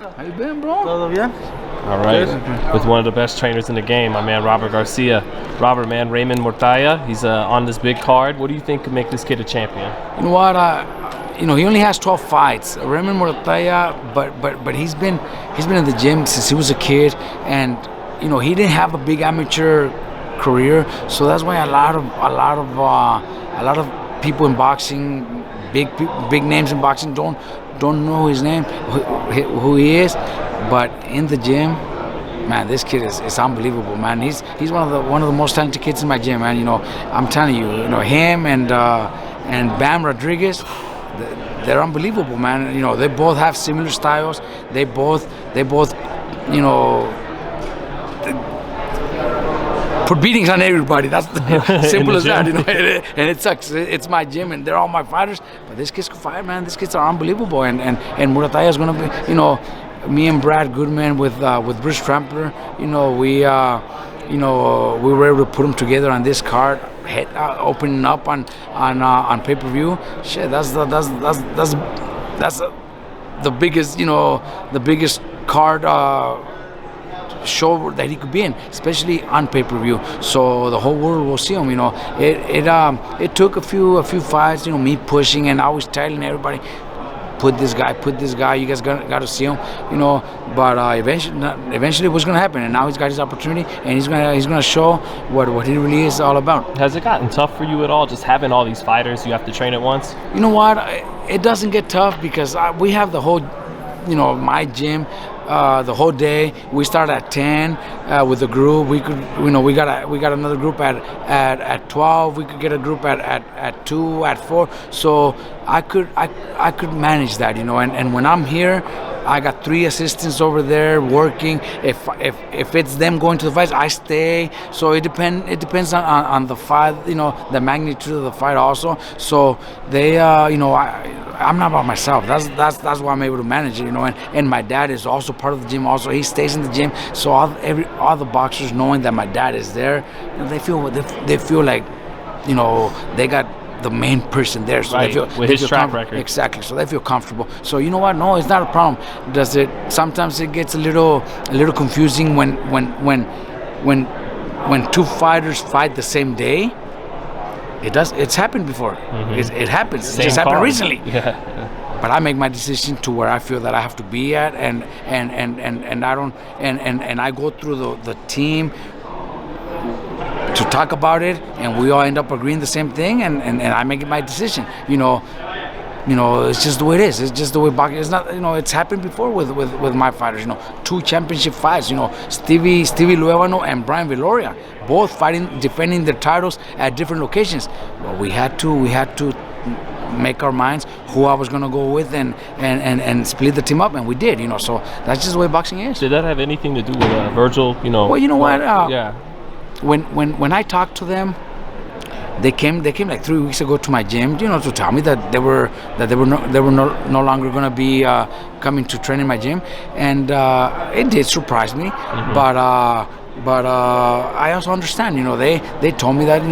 How you been, bro? Todo bien? All right, with one of the best trainers in the game, my man Robert Garcia. Robert, man, Raymond Mortaya, he's on this big card. What do you think could make this kid a champion? You know what? He only has 12 fights. Raymond Mortaya, but he's been in the gym since he was a kid, and he didn't have a big amateur career, so that's why a lot of people in boxing, big names in boxing, don't know his name, who he is. But in the gym, man, this kid is unbelievable, man. He's one of the most talented kids in my gym, man. I'm telling you, him and Bam Rodriguez, they're unbelievable, man. They both have similar styles. They both put beatings on everybody. That's simple as that, and it sucks. It's my gym, and they're all my fighters. But this kid's can fight, man. These kids are unbelievable, and Murataya is gonna be, me and Brad Goodman with Bruce Trampler. We were able to put them together on this card, opening up on pay-per-view. Shit, that's the biggest, the biggest card. Show that he could be in, especially on pay-per-view, so the whole world will see him. It took a few fights, me pushing and always telling everybody, put this guy, you guys got to see him, but eventually it was going to happen, and now he's got his opportunity, and he's gonna show what he really is all about. Has it gotten tough for you at all, just having all these fighters you have to train at once? You know what, it doesn't get tough because we have the whole, my gym. The whole day. We start at 10 with the group. We could, we got another group at 12. We could get a group at 2, at 4. So I could manage that, And when I'm here, I got 3 assistants over there working. If it's them going to the fights, I stay. So it depends on the fight, the magnitude of the fight also. So they, I'm not by myself. That's why I'm able to manage it, And my dad is also part of the gym. Also, he stays in the gym. So all the boxers, knowing that my dad is there, they feel like, they got the main person there, so right. With his track record. Exactly, so they feel comfortable. So you know what? No, it's not a problem. Sometimes it gets a little confusing when 2 fighters fight the same day. It's happened before. Mm-hmm. It happens. It just happened recently. Yeah. But I make my decision to where I feel that I have to be at, and I don't, and I go through the team to talk about it, and we all end up agreeing the same thing, and I make my decision. It's just the way it is. It's just the way boxing. It's not. It's happened before with my fighters. 2 championship fights. Stevie Luevano and Brian Viloria, both defending their titles at different locations. Well, we had to make our minds who I was gonna go with and split the team up, and we did. So that's just the way boxing is. Did that have anything to do with Vergil? Well, you know what? Yeah. When I talked to them, they came like 3 weeks ago to my gym, to tell me that they were no longer going to be coming to train in my gym, and it did surprise me. Mm-hmm. But I also understand. They told me that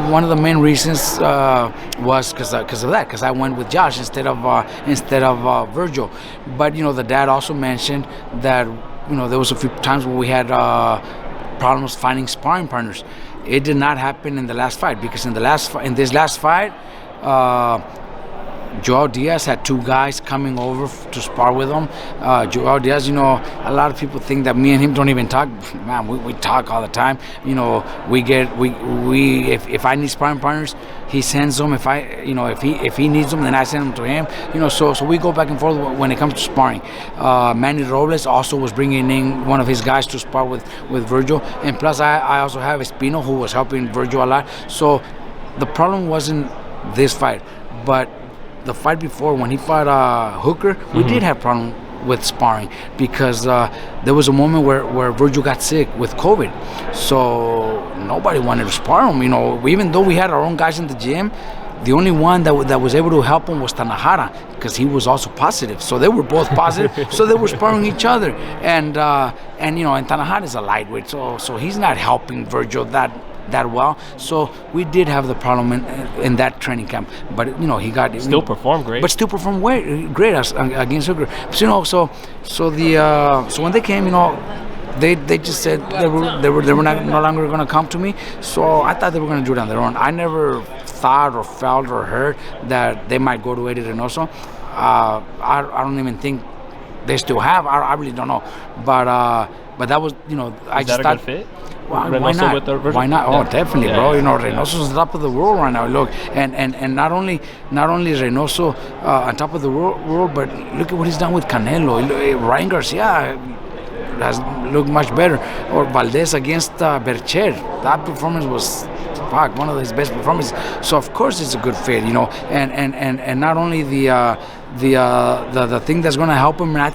one of the main reasons was because of that, because I went with Josh instead of Vergil. But the dad also mentioned that there was a few times where we had problems finding sparring partners. It did not happen in the last fight, because in this last fight, Joel Diaz had 2 guys coming over to spar with him. Joel Diaz, a lot of people think that me and him don't even talk. Man, we talk all the time. If I need sparring partners, he sends them. If he needs them, then I send them to him. So we go back and forth when it comes to sparring. Manny Robles also was bringing in one of his guys to spar with Vergil, and plus I also have Espino, who was helping Vergil a lot. So the problem wasn't this fight, but the fight before, when he fought Hooker, we did have problem with sparring, because there was a moment where Vergil got sick with COVID, so nobody wanted to spar him. Even though we had our own guys in the gym, the only one that was able to help him was Tanahara, because he was also positive. So they were both positive, so they were sparring each other. And Tanahara is a lightweight, so he's not helping Vergil that that well. So we did have the problem in that training camp. But he got Still performed great. But still performed great against Hooker. So so when they came, they just said they were not, no longer going to come to me. So I thought they were going to do it on their own. I never thought or felt or heard that they might go to Eddie Reynoso. I don't even think they still have. I really don't know. But that was, I Is just that a thought. good fit? Why Reynoso not? with the Vergil? Why not? Yeah. Oh, definitely, Yeah. bro. Reynoso's on top of the world right now. Look, and not only is Reynoso on top of the world, but look at what he's done with Canelo. Ryan Garcia has looked much better. Or Valdez against Vergil. That performance was one of his best performances. So of course it's a good fit, and not only the thing that's going to help him, and I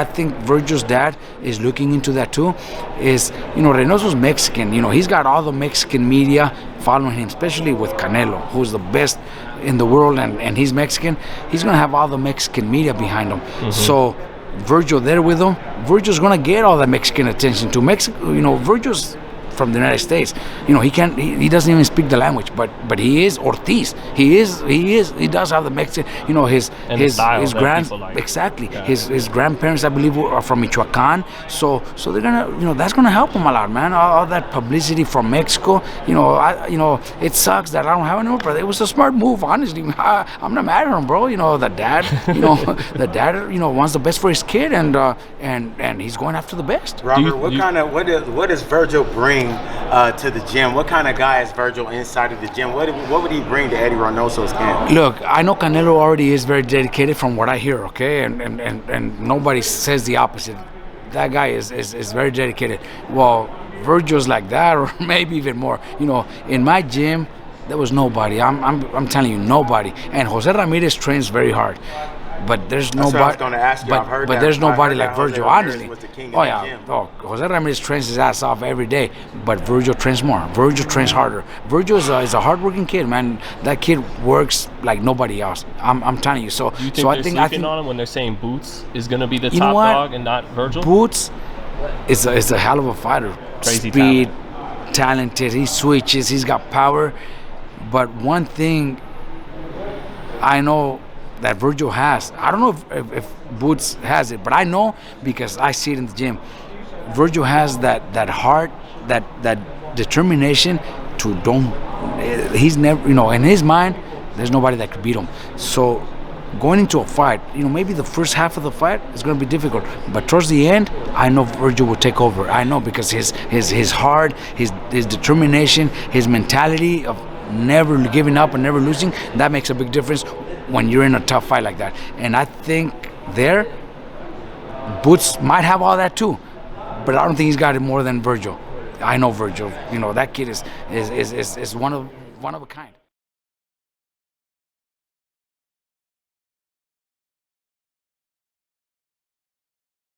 think Vergil's dad is looking into that too, is Reynoso's Mexican. He's got all the Mexican media following him, especially with Canelo, who's the best in the world, and he's Mexican. He's going to have all the Mexican media behind him. So Vergil there with him, Vergil's going to get all the Mexican attention to Mexico. Vergil's from the United States. He doesn't even speak the language, but he is Ortiz. He does have the Mexican, his exactly. Yeah. His grandparents, I believe, are from Michoacan. So they're gonna, that's gonna help him a lot, man. All that publicity from Mexico. It sucks that I don't have anymore, but it was a smart move, honestly. I'm not mad at him, bro. The dad, the dad, wants the best for his kid, and he's going after the best. Robert, what does Vergil bring to the gym? What kind of guy is Vergil inside of the gym? What would he bring to Eddie Reynoso's camp? Look, I know Canelo already is very dedicated from what I hear, okay? And nobody says the opposite. That guy is very dedicated. Well, Vergil's like that, or maybe even more. In my gym, there was nobody. I'm telling you, nobody. And Jose Ramirez trains very hard. But there's nobody. I was going to ask you. I've heard but that. there's nobody like Jose Vergil, Ramirez honestly. was the king Oh of the yeah. gym. Oh, Jose Ramirez trains his ass off every day, but Vergil trains more. Vergil trains harder. Vergil is a hardworking kid, man. That kid works like nobody else. I'm telling you. So Do you think so they're sleeping on him when they're saying Boots is going to be the top dog and not Vergil? Boots is a hell of a fighter. Crazy Speed, talented. He switches. He's got power. But one thing I know that Vergil has, I don't know if Boots has it, but I know because I see it in the gym. Vergil has that heart, that determination to he's never, in his mind, there's nobody that could beat him. So going into a fight, maybe the first half of the fight is going to be difficult, but towards the end, I know Vergil will take over. I know because his heart, his determination, his mentality of never giving up and never losing, that makes a big difference when you're in a tough fight like that. And I think Boots might have all that too, but I don't think he's got it more than Vergil. I know Vergil. That kid is one of a kind.